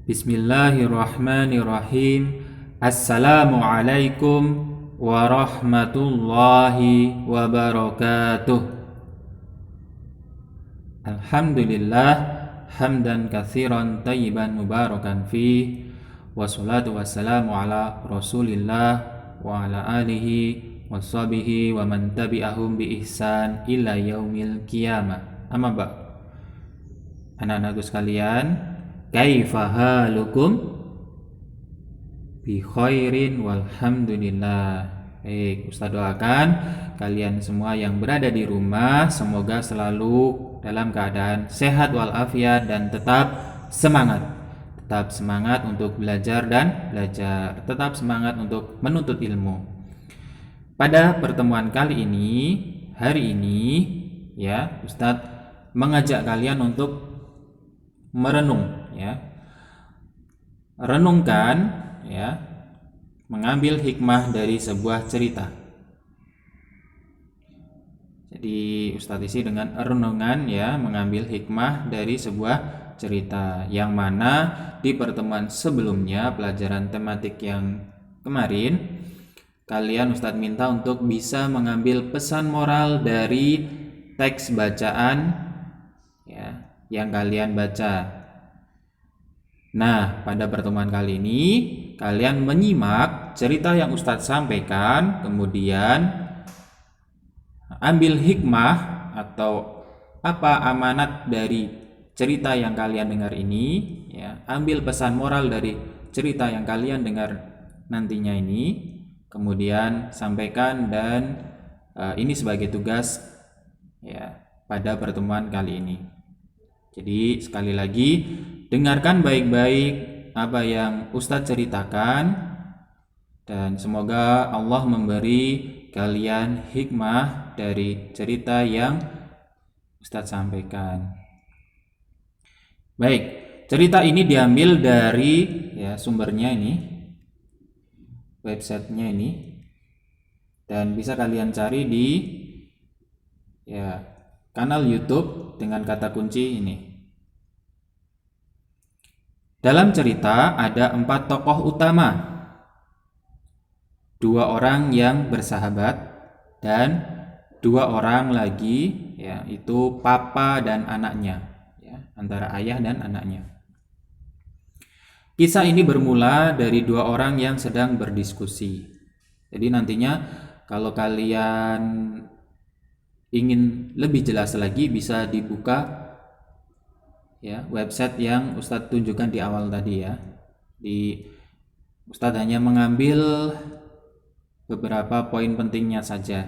Bismillahirrahmanirrahim. Assalamualaikum warahmatullahi wabarakatuh. Alhamdulillah hamdan katsiran tayyiban mubarakan fi wassalatu wassalamu ala Rasulillah wa ala alihi washabihi wa man tabi'ahum bi ihsan ila yaumil qiyamah. Amma ba. Anak-anakku sekalian, kaifa halukum? Bi khairin walhamdulillah. Baik, Ustaz doakan kalian semua yang berada di rumah semoga selalu dalam keadaan sehat walafiat dan tetap semangat. Tetap semangat untuk belajar dan belajar. Tetap semangat untuk menuntut ilmu. Pada pertemuan kali ini, hari ini ya, Ustaz mengajak kalian untuk merenung ya. Renungkan ya, mengambil hikmah dari sebuah cerita. Jadi Ustadz isi dengan renungan ya, mengambil hikmah dari sebuah cerita yang mana di pertemuan sebelumnya pelajaran tematik yang kemarin kalian Ustadz minta untuk bisa mengambil pesan moral dari teks bacaan ya yang kalian baca. Nah, pada pertemuan kali ini kalian menyimak cerita yang Ustadz sampaikan, kemudian ambil hikmah atau apa amanat dari cerita yang kalian dengar ini ya, ambil pesan moral dari cerita yang kalian dengar nantinya ini, kemudian sampaikan dan ini sebagai tugas ya pada pertemuan kali ini. Jadi sekali lagi dengarkan baik-baik apa yang Ustadz ceritakan dan semoga Allah memberi kalian hikmah dari cerita yang Ustadz sampaikan. Baik, cerita ini diambil dari ya sumbernya ini, websitenya ini, dan bisa kalian cari di ya kanal YouTube dengan kata kunci ini. Dalam cerita ada 4 tokoh utama, 2 orang yang bersahabat dan 2 orang lagi yaitu papa dan anaknya ya, antara ayah dan anaknya. Kisah ini bermula dari 2 orang yang sedang berdiskusi. Jadi nantinya kalau kalian ingin lebih jelas lagi bisa dibuka ya website yang Ustadz tunjukkan di awal tadi ya. Ustadz hanya mengambil beberapa poin pentingnya saja.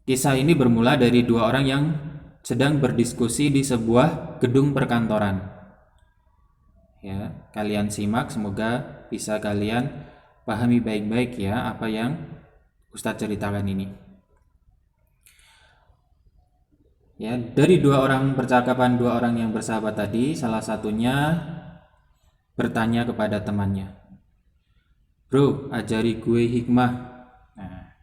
Kisah ini bermula dari 2 orang yang sedang berdiskusi di sebuah gedung perkantoran. Ya, kalian simak, semoga bisa kalian pahami baik-baik ya apa yang Ustadz ceritakan ini. Ya, dari 2 orang percakapan 2 orang yang bersahabat tadi, salah satunya bertanya kepada temannya, "Bro, ajari gue hikmah." Nah,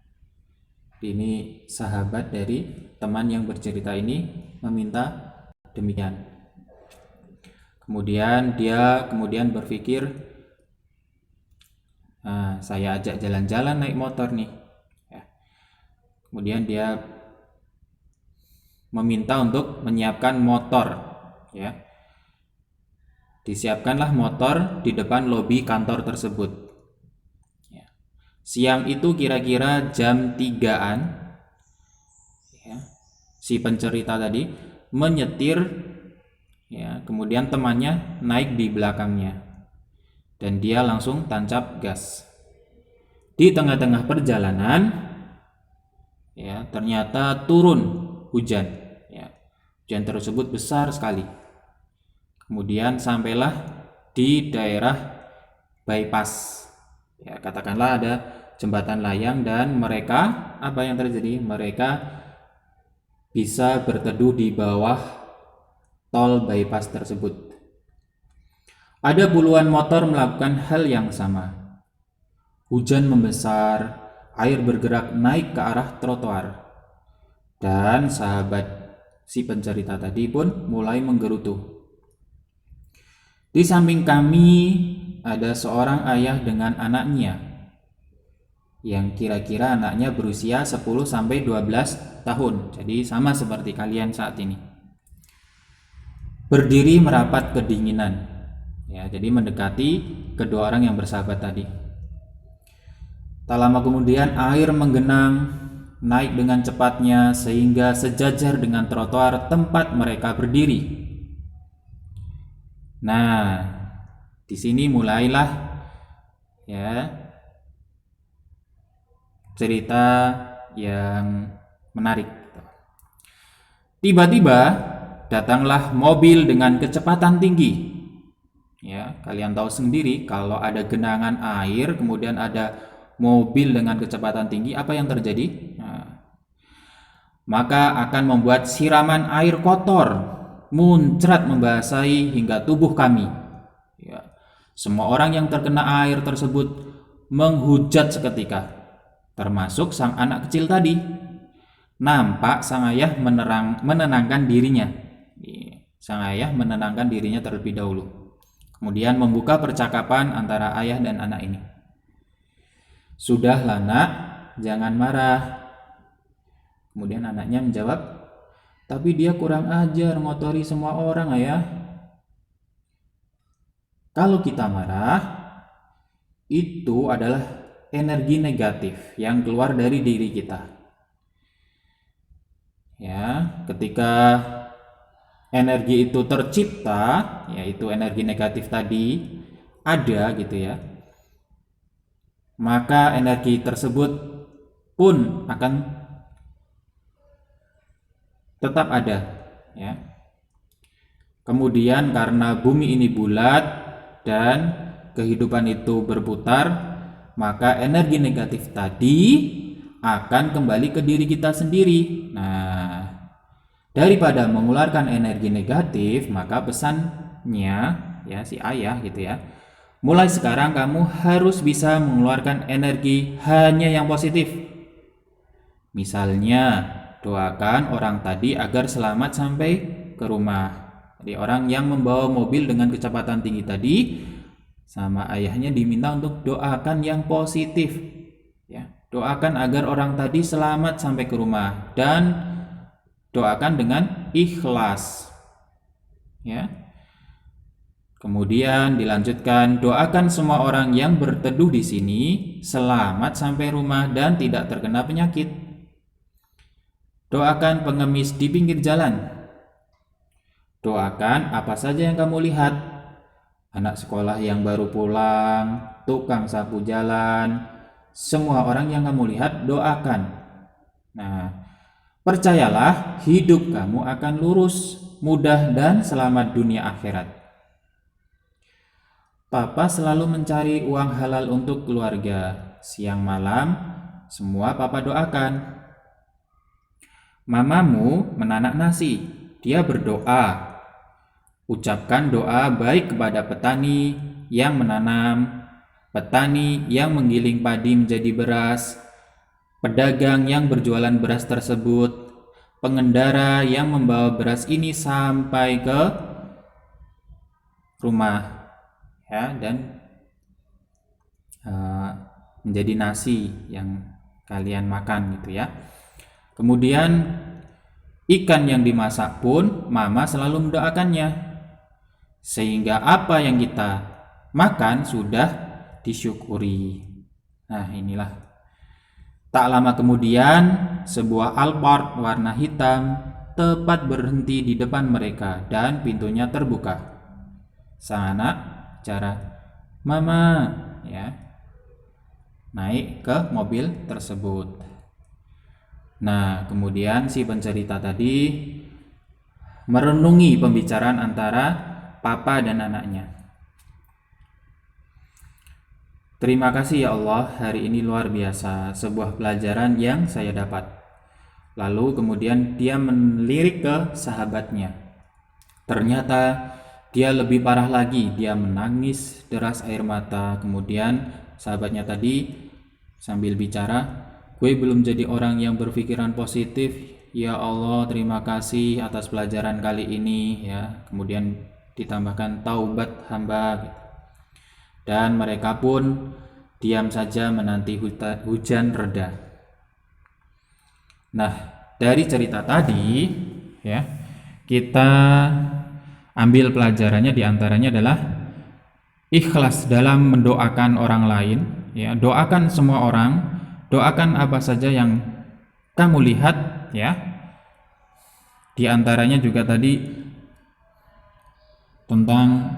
ini sahabat dari teman yang bercerita ini meminta demikian. Kemudian dia berpikir, saya ajak jalan-jalan naik motor nih. Ya. Kemudian dia meminta untuk menyiapkan motor ya. Disiapkanlah motor di depan lobi kantor tersebut ya. Siang itu kira-kira jam 3-an ya, si pencerita tadi menyetir ya, kemudian temannya naik di belakangnya dan dia langsung tancap gas. Di tengah-tengah perjalanan ya, ternyata turun hujan. Hujan tersebut besar sekali. Kemudian sampailah di daerah bypass. Ya, katakanlah ada jembatan layang dan mereka apa yang terjadi? Mereka bisa berteduh di bawah tol bypass tersebut. Ada puluhan motor melakukan hal yang sama. Hujan membesar, air bergerak naik ke arah trotoar. Dan sahabat si pencerita tadi pun mulai menggerutu. Di samping kami ada seorang ayah dengan anaknya yang kira-kira anaknya berusia 10 sampai 12 tahun. Jadi sama seperti kalian saat ini. Berdiri merapat kedinginan. Ya, jadi mendekati kedua orang yang bersahabat tadi. Tak lama kemudian air menggenang naik dengan cepatnya sehingga sejajar dengan trotoar tempat mereka berdiri. Nah, di sini mulailah ya cerita yang menarik. Tiba-tiba datanglah mobil dengan kecepatan tinggi. Ya, kalian tahu sendiri kalau ada genangan air, kemudian ada mobil dengan kecepatan tinggi, apa yang terjadi? Nah, maka akan membuat siraman air kotor muncrat membasahi hingga tubuh kami. Ya, semua orang yang terkena air tersebut menghujat seketika, termasuk sang anak kecil tadi. Nampak sang ayah menenangkan dirinya. Sang ayah menenangkan dirinya terlebih dahulu. Kemudian membuka percakapan antara ayah dan anak ini. Sudahlah nak, jangan marah. Kemudian anaknya menjawab, tapi dia kurang ajar, ngotori semua orang ayah. Kalau kita marah, itu adalah energi negatif yang keluar dari diri kita. Ya, ketika energi itu tercipta, yaitu energi negatif tadi ada gitu ya, maka energi tersebut pun akan tetap ada ya. Kemudian karena bumi ini bulat dan kehidupan itu berputar, maka energi negatif tadi akan kembali ke diri kita sendiri. Nah, daripada mengeluarkan energi negatif, maka pesannya ya si ayah gitu ya, mulai sekarang kamu harus bisa mengeluarkan energi hanya yang positif. Misalnya, doakan orang tadi agar selamat sampai ke rumah. Jadi orang yang membawa mobil dengan kecepatan tinggi tadi sama ayahnya diminta untuk doakan yang positif. Ya, doakan agar orang tadi selamat sampai ke rumah dan doakan dengan ikhlas. Ya. Kemudian dilanjutkan, doakan semua orang yang berteduh di sini selamat sampai rumah dan tidak terkena penyakit. Doakan pengemis di pinggir jalan. Doakan apa saja yang kamu lihat. Anak sekolah yang baru pulang, tukang sapu jalan, semua orang yang kamu lihat doakan. Nah, percayalah hidup kamu akan lurus, mudah dan selamat dunia akhirat. Papa selalu mencari uang halal untuk keluarga. Siang malam, semua Papa doakan. Mamamu menanak nasi, dia berdoa. Ucapkan doa baik kepada petani yang menanam, petani yang menggiling padi menjadi beras, pedagang yang berjualan beras tersebut, pengendara yang membawa beras ini sampai ke rumah, ya, dan menjadi nasi yang kalian makan gitu ya. Kemudian ikan yang dimasak pun mama selalu mendoakannya, sehingga apa yang kita makan sudah disyukuri. Nah, inilah. Tak lama kemudian, sebuah Alphard warna hitam tepat berhenti di depan mereka dan pintunya terbuka. Sang anak cara, "Mama," ya, naik ke mobil tersebut. Nah, kemudian si pencerita tadi merenungi pembicaraan antara Papa dan anaknya. Terima kasih ya Allah, hari ini luar biasa, sebuah pelajaran yang saya dapat. Lalu kemudian dia melirik ke sahabatnya. Ternyata dia lebih parah lagi, dia menangis deras air mata. Kemudian sahabatnya tadi sambil bicara, "Gue belum jadi orang yang berpikiran positif. Ya Allah, terima kasih atas pelajaran kali ini ya." Kemudian ditambahkan taubat hamba gitu. Dan mereka pun diam saja menanti hujan reda. Nah, dari cerita tadi ya, kita ambil pelajarannya diantaranya adalah ikhlas dalam mendoakan orang lain ya. Doakan semua orang, doakan apa saja yang kamu lihat ya. Di antaranya juga tadi tentang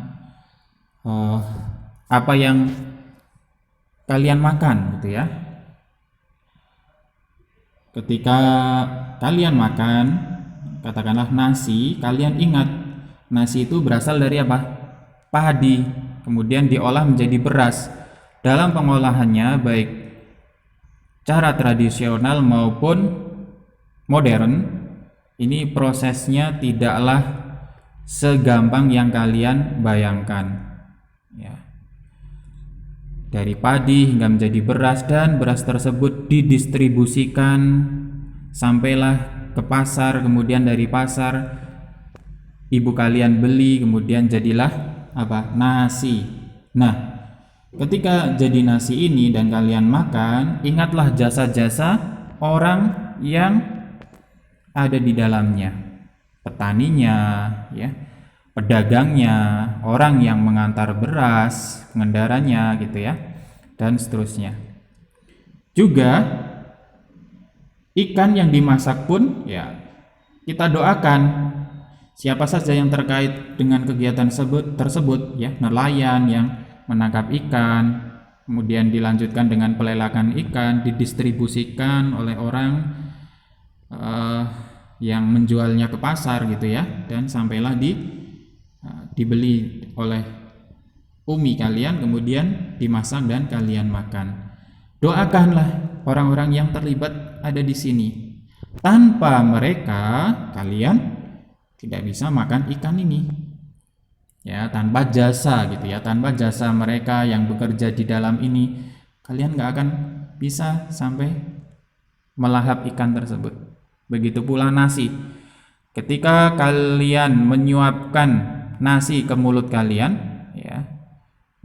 apa yang kalian makan gitu ya. Ketika kalian makan, katakanlah nasi, kalian ingat nasi itu berasal dari apa? Padi, kemudian diolah menjadi beras. Dalam pengolahannya baik cara tradisional maupun modern, ini prosesnya tidaklah segampang yang kalian bayangkan ya. Dari padi hingga menjadi beras, dan beras tersebut didistribusikan sampailah ke pasar, kemudian dari pasar ibu kalian beli, kemudian jadilah apa? Nasi. Nah, ketika jadi nasi ini dan kalian makan, ingatlah jasa-jasa orang yang ada di dalamnya, petaninya ya, pedagangnya, orang yang mengantar beras, pengendaranya gitu ya, dan seterusnya. Juga ikan yang dimasak pun ya kita doakan siapa saja yang terkait dengan kegiatan tersebut ya, nelayan yang menangkap ikan, kemudian dilanjutkan dengan pelelakan ikan, didistribusikan oleh orang yang menjualnya ke pasar gitu ya, dan sampailah dibeli oleh umi kalian, kemudian dimasak dan kalian makan. Doakanlah orang-orang yang terlibat ada di sini. Tanpa mereka kalian tidak bisa makan ikan ini. Ya, tanpa jasa gitu ya, tanpa jasa mereka yang bekerja di dalam ini, kalian nggak akan bisa sampai melahap ikan tersebut. Begitu pula nasi. Ketika kalian menyuapkan nasi ke mulut kalian ya,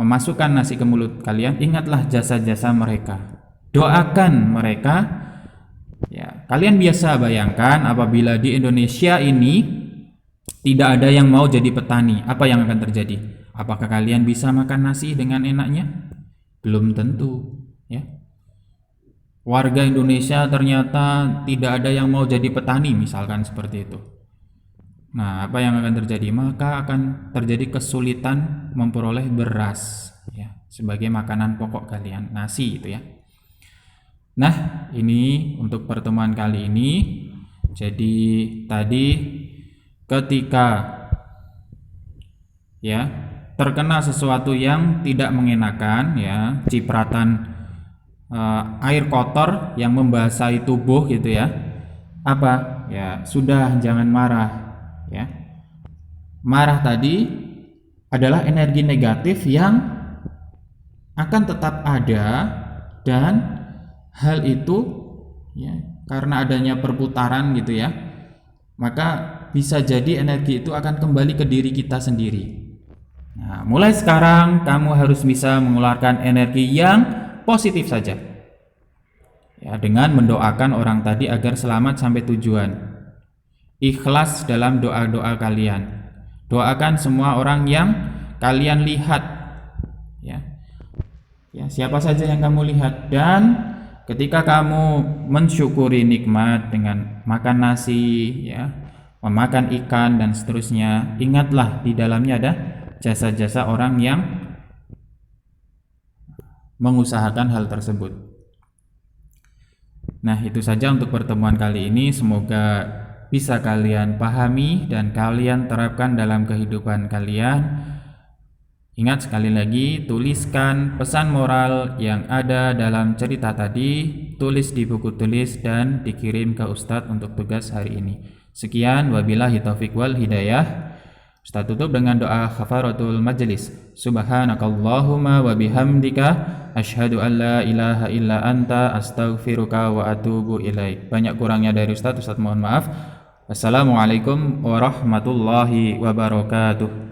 memasukkan nasi ke mulut kalian, ingatlah jasa-jasa mereka, doakan mereka ya. Kalian biasa bayangkan apabila di Indonesia ini tidak ada yang mau jadi petani, apa yang akan terjadi? Apakah kalian bisa makan nasi dengan enaknya? Belum tentu ya. Warga Indonesia ternyata tidak ada yang mau jadi petani, misalkan seperti itu. Nah, apa yang akan terjadi? Maka akan terjadi kesulitan memperoleh beras ya, sebagai makanan pokok kalian, nasi itu ya. Nah, ini untuk pertemuan kali ini. Jadi tadi ketika ya terkena sesuatu yang tidak mengenakan ya, cipratan air kotor yang membasahi tubuh gitu ya, apa ya, sudah jangan marah ya. Marah tadi adalah energi negatif yang akan tetap ada, dan hal itu ya, karena adanya perputaran gitu ya, maka bisa jadi energi itu akan kembali ke diri kita sendiri. Nah, mulai sekarang kamu harus bisa mengeluarkan energi yang positif saja ya, dengan mendoakan orang tadi agar selamat sampai tujuan. Ikhlas dalam doa-doa kalian. Doakan semua orang yang kalian lihat ya. Ya, siapa saja yang kamu lihat, dan ketika kamu mensyukuri nikmat dengan makan nasi ya, memakan ikan dan seterusnya, ingatlah di dalamnya ada jasa-jasa orang yang mengusahakan hal tersebut. Nah, itu saja untuk pertemuan kali ini. Semoga bisa kalian pahami dan kalian terapkan dalam kehidupan kalian. Ingat sekali lagi, tuliskan pesan moral yang ada dalam cerita tadi, tulis di buku tulis dan dikirim ke Ustadz untuk tugas hari ini. Sekian, wabillahi taufiq wal hidayah. Ustaz tutup dengan doa kafaratul majlis. Subhanakallahumma wa bihamdika asyhadu an la ilaha illa anta astaghfiruka wa atubu ilaik. Banyak kurangnya dari Ustaz mohon maaf. Wassalamualaikum warahmatullahi wabarakatuh.